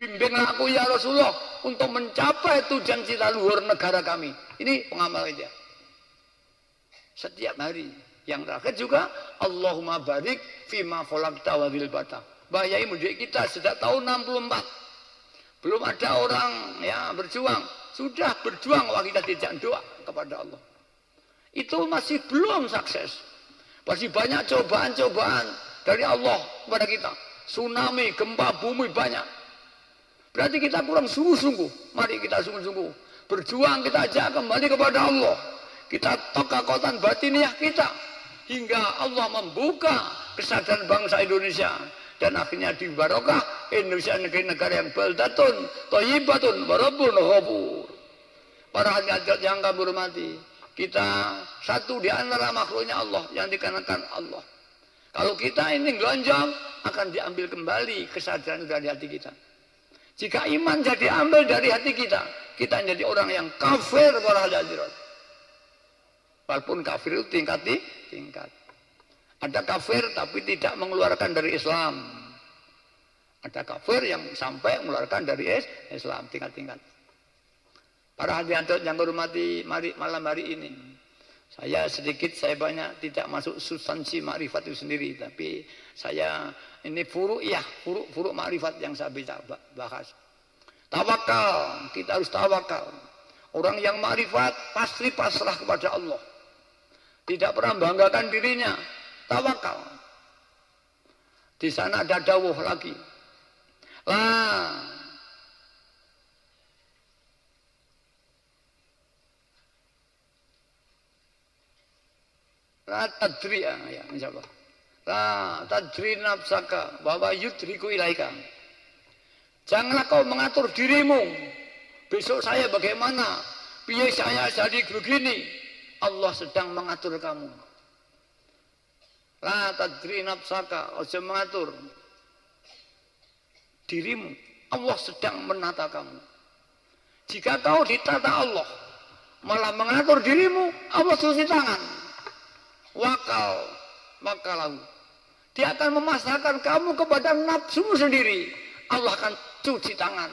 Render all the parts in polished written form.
Bimbing aku ya Rasulullah untuk mencapai tujuan cita luhur negara kami. Ini pengamal dia. Setiap hari. Yang terakhir juga Allahumma barik fima khalaqta wa dzil bata. Bayai mendidik kita sejak tahun 64. Belum ada orang ya berjuang, sudah berjuang wah kita tidak doa kepada Allah. Itu masih belum sukses. Masih banyak cobaan-cobaan dari Allah kepada kita. Tsunami, gempa bumi banyak. Berarti kita kurang sungguh-sungguh. Mari kita sungguh-sungguh berjuang, kita ajak kembali kepada Allah. Kita tokoh-tokohan batiniah kita hingga Allah membuka kesadaran bangsa Indonesia dan akhirnya di barokah Indonesia negara yang baldatun thayyibatun wa rabbun ghafur. Para hadirin yang kami hormati, kita satu di antara makhluknya Allah yang dikarenakan Allah. Kalau kita ini gelonjong akan diambil kembali kesadaran dari hati kita. Jika iman jadi ambil dari hati kita, kita jadi orang yang kafir para hadirin. Walaupun kafir itu tingkat. Ada kafir tapi tidak mengeluarkan dari Islam. Ada kafir yang sampai mengeluarkan dari Islam tingkat-tingkat. Para hadirin yang hormati, mari malam hari ini saya banyak tidak masuk substansi makrifat itu sendiri, tapi saya ini furu makrifat yang saya bisa bahas. Tawakal, kita harus tawakal. Orang yang makrifat pasti pasrah kepada Allah. Tidak pernah membanggakan dirinya. Tawakal. Di sana ada dawuh lagi. La tadri ya insyaallah. La tadri nafsaka bahwa yudriku ilaika. Janganlah kau mengatur dirimu. Besok saya bagaimana? Biar saya jadi begini. Allah sedang mengatur kamu. La tadri nafsaka, ojo mengatur dirimu. Allah sedang menata kamu. Jika kau ditata Allah, malah mengatur dirimu, Allah cuci tangan. Wakalahu. Dia akan memasrahkan kamu kepada nafsumu sendiri. Allah akan cuci tangan.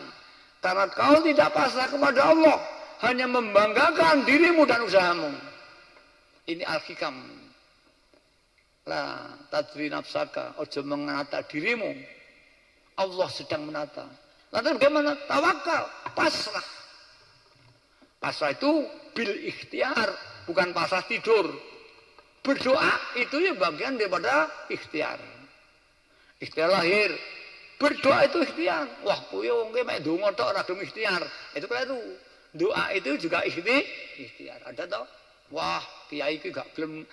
Karena kau tidak pasrah kepada Allah, hanya membanggakan dirimu dan usahamu. Ini al-hikam. La tadri nafsaka, ojo menata dirimu. Allah sedang menata. Lalu bagaimana? Tawakal, pasrah. Pasrah itu bil ikhtiar, bukan pasrah tidur. Berdoa itu ya bagian daripada ikhtiar. Ikhtiar lahir. Berdoa itu ikhtiar. Wah, puyo nggih mek ndonga tok ora gelem ikhtiar. Itu keliru. Doa itu juga ikhtiar. Ada toh? Wah, kiai iki gak gelem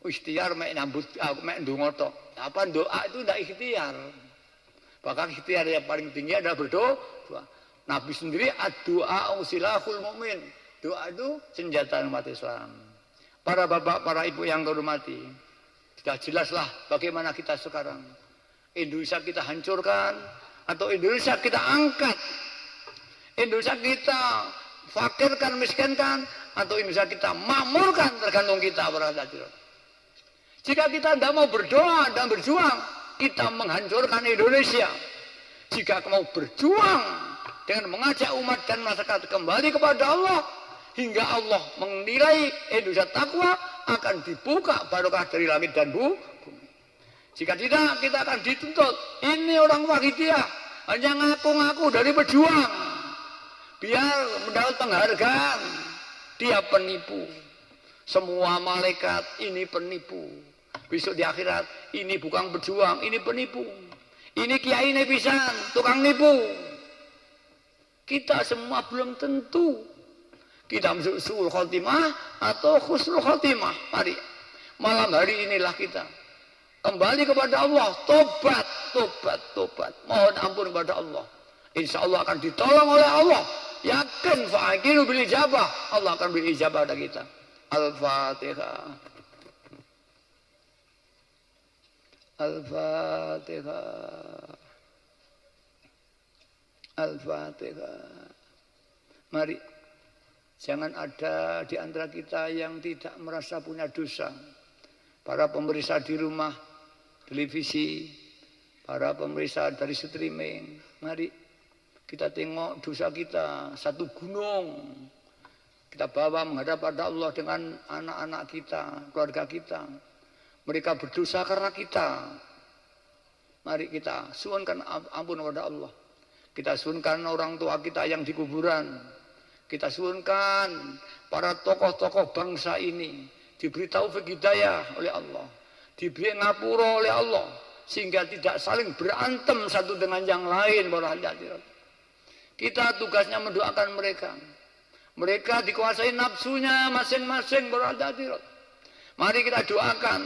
ikhtiar mek nyambut mek ndonga tok. Apa doa itu ndak ikhtiar. Bahkan ikhtiar yang paling tinggi adalah berdoa. Nabi sendiri ad-du'a silahul mukmin. Doa itu senjata umat Islam. Para bapak, para ibu yang terhormati, sudah jelaslah bagaimana kita sekarang. Indonesia kita hancurkan atau Indonesia kita angkat. Indonesia kita fakirkan, miskinkan, atau Indonesia kita makmurkan, tergantung kita para hadirin. Jika kita tidak mau berdoa dan berjuang, kita menghancurkan Indonesia. Jika mau berjuang dengan mengajak umat dan masyarakat kembali kepada Allah, hingga Allah menilai Indonesia takwa, akan dibuka barokah dari langit dan bumi. Jika tidak, kita akan dituntut. Ini orang Wahidiyah hanya ngaku-ngaku dari berjuang biar mendapat penghargaan. Dia penipu. Semua malaikat ini penipu. Besok di akhirat ini bukan berjuang, ini penipu. Ini kiai nebisan, tukang nipu. Kita semua belum tentu kita masuk suul khotimah atau khusnul khotimah. Mari malam hari inilah kita kembali kepada Allah, tobat, mohon ampun kepada Allah. Insya Allah akan ditolong oleh Allah. Yakin fa'akilu bil ijabah, Allah akan beri ijabah pada kita. Al-Fatihah. Al-Fatihah. Al-Fatihah. Mari, jangan ada di antara kita yang tidak merasa punya dosa. Para pemirsa di rumah, televisi, para pemirsa dari streaming, mari Kita tengok dosa kita satu gunung. Kita bawa menghadap pada Allah dengan anak-anak kita, keluarga kita. Mereka berdosa karena kita. Mari kita suunkan ampun kepada Allah. Kita suunkan orang tua kita yang di kuburan. Kita suunkan para tokoh-tokoh bangsa ini diberi taufik hidayah oleh Allah, diberi ngapura oleh Allah, sehingga tidak saling berantem satu dengan yang lain. Kita tugasnya mendoakan mereka. Mereka dikuasai nafsunya masing-masing. Mari kita doakan,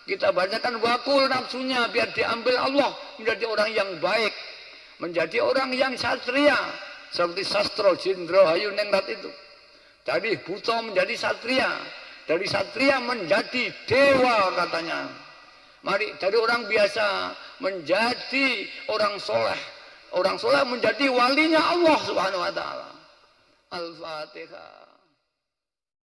kita bacakan wakul nafsunya biar diambil Allah menjadi orang yang baik, menjadi orang yang satria. Seperti Sastro Jindro Hayuningrat itu. Dari buta menjadi satria. Dari satria menjadi dewa katanya. Mari dari orang biasa menjadi orang soleh. Orang soleh menjadi walinya Allah Subhanahu wa ta'ala. Al-Fatihah.